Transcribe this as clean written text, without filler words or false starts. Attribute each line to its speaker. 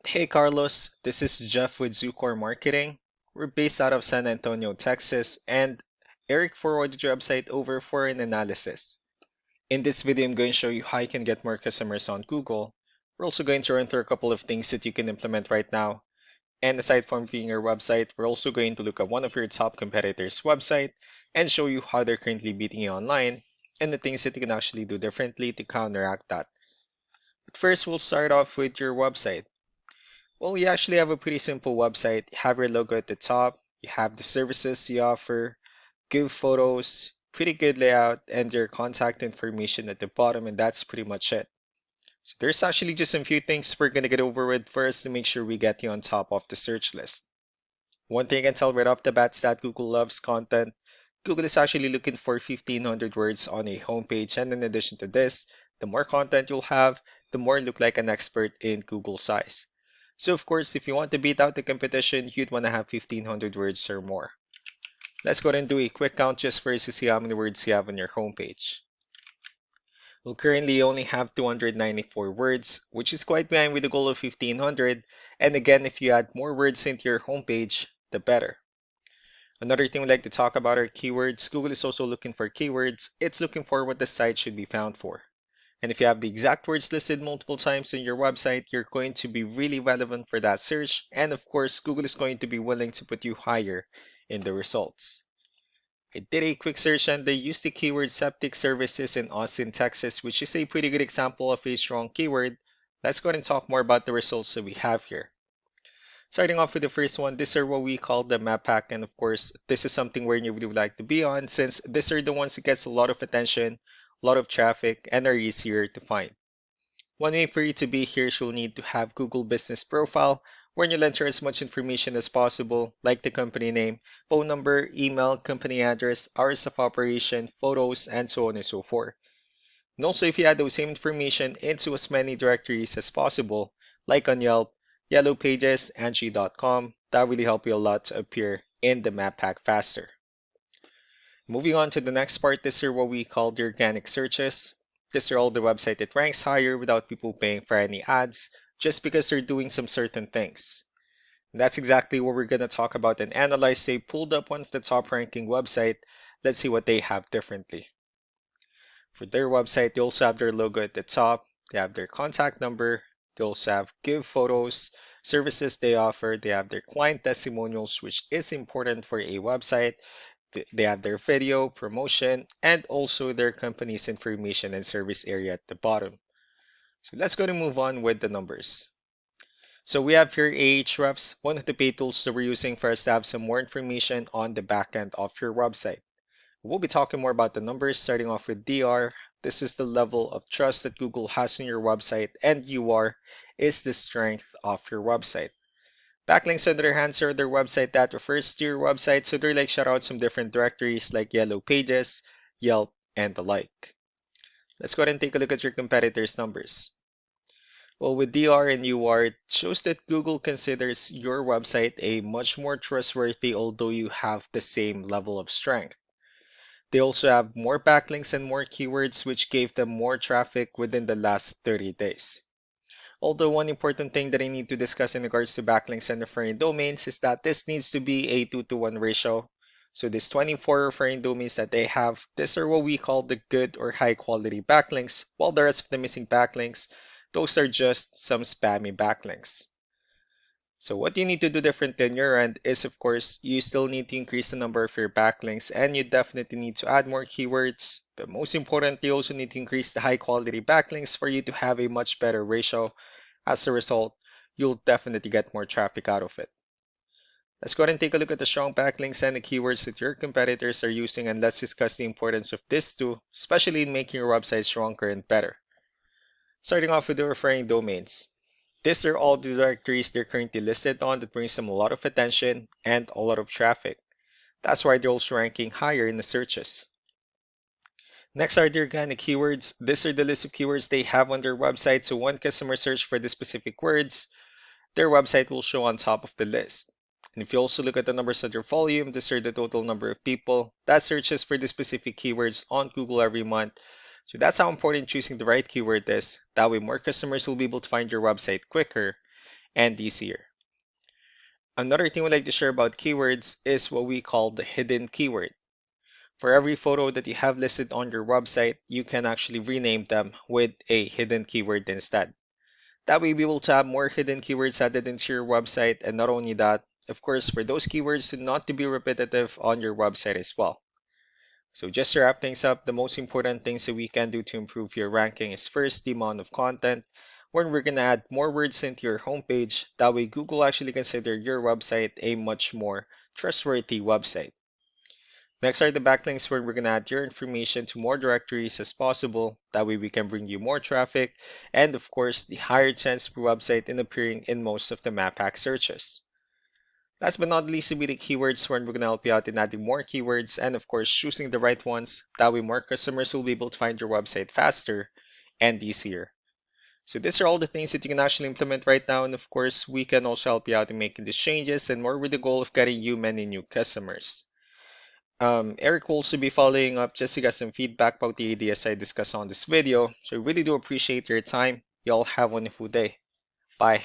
Speaker 1: Hey Carlos, this is Jeff with Zucor Marketing. We're based out of San Antonio, Texas, and Eric forwarded your website over for an analysis. In this video, I'm going to show you how you can get more customers on Google. We're also going to run through a couple of things that you can implement right now. And aside from viewing your website, we're also going to look at one of your top competitors' website and show you how they're currently beating you online and the things that you can actually do differently to counteract that. But first, we'll start off with your website. Well, you actually have a pretty simple website. You have your logo at the top, you have the services you offer, good photos, pretty good layout, and your contact information at the bottom, and that's pretty much it. So there's actually just a few things we're gonna get over with first to make sure we get you on top of the search list. One thing I can tell right off the bat is that Google loves content. Google is actually looking for 1,500 words on a homepage, and in addition to this, the more content you'll have, the more you look like an expert in Google's eyes. So of course, if you want to beat out the competition, you'd want to have 1,500 words or more. Let's go ahead and do a quick count just first to see how many words you have on your homepage. We'll currently only have 294 words, which is quite behind with the goal of 1,500. And again, if you add more words into your homepage, the better. Another thing we'd like to talk about are keywords. Google is also looking for keywords. It's looking for what the site should be found for. And if you have the exact words listed multiple times in your website, you're going to be really relevant for that search. And of course, Google is going to be willing to put you higher in the results. I did a quick search and they used the keyword septic services in Austin, Texas, which is a pretty good example of a strong keyword. Let's go ahead and talk more about the results that we have here. Starting off with the first one, these are what we call the map pack, and of course, this is something where you would like to be on since these are the ones that gets a lot of attention, a lot of traffic, and are easier to find. One way for you to be here is you'll need to have Google Business Profile, where you'll enter as much information as possible, like the company name, phone number, email, company address, hours of operation, photos, and so on and so forth. And also, if you add those same information into as many directories as possible, like on Yelp, Yellow Pages, Angie.com, that really help you a lot to appear in the map pack faster. Moving on to the next part, these are what we call the organic searches. These are all the website that ranks higher without people paying for any ads, just because they're doing some certain things. And that's exactly what we're going to talk about and analyze. Say, pulled up one of the top ranking website. Let's see what they have differently. For their website, they also have their logo at the top. They have their contact number. They also have give photos, services they offer. They have their client testimonials, which is important for a website. They have their video, promotion, and also their company's information and service area at the bottom. So let's go to move on with the numbers. So we have here Ahrefs, one of the paid tools that we're using for us to have some more information on the backend of your website. We'll be talking more about the numbers, starting off with DR. This is the level of trust that Google has in your website, and UR is the strength of your website. Backlinks, on the other hand, are their website that refers to your website, so they're like shoutouts from different directories like Yellow Pages, Yelp, and the like. Let's go ahead and take a look at your competitors' numbers. Well, with DR and UR, it shows that Google considers your website a much more trustworthy, although you have the same level of strength. They also have more backlinks and more keywords, which gave them more traffic within the last 30 days. Although one important thing that I need to discuss in regards to backlinks and referring domains is that this needs to be a 2-to-1 ratio. So these 24 referring domains that they have, these are what we call the good or high quality backlinks, while the rest of the missing backlinks, those are just some spammy backlinks. So what you need to do different than your end is, of course, you still need to increase the number of your backlinks and you definitely need to add more keywords. But most importantly, you also need to increase the high quality backlinks for you to have a much better ratio. As a result, you'll definitely get more traffic out of it. Let's go ahead and take a look at the strong backlinks and the keywords that your competitors are using, and let's discuss the importance of this too, especially in making your website stronger and better. Starting off with the referring domains. These are all the directories they're currently listed on that brings them a lot of attention and a lot of traffic. That's why they're also ranking higher in the searches. Next are the organic keywords. These are the list of keywords they have on their website, so when customers search for the specific words, their website will show on top of the list. And if you also look at the numbers of their volume, these are the total number of people that searches for the specific keywords on Google every month. So that's how important choosing the right keyword is. That way more customers will be able to find your website quicker. and easier. Another thing we like to share about keywords is what we call the hidden keyword. For every photo that you have listed on your website, you can actually rename them with a hidden keyword instead. That way, we will have more hidden keywords added into your website, and not only that, of course, for those keywords to not to be repetitive on your website as well. So just to wrap things up, the most important things that we can do to improve your ranking is first the amount of content. When we're gonna add more words into your homepage, that way Google actually consider your website a much more trustworthy website. Next are the backlinks where we're gonna add your information to more directories as possible. That way we can bring you more traffic and of course the higher chance of your website in appearing in most of the map hack searches. Last but not least will be the keywords where we're gonna help you out in adding more keywords and of course choosing the right ones. That way more customers will be able to find your website faster and easier. So these are all the things that you can actually implement right now, and of course we can also help you out in making these changes and more with the goal of getting you many new customers. Eric will also be following up just to get some feedback about the ideas I discussed on this video. So I really do appreciate your time. Y'all have a wonderful day. Bye.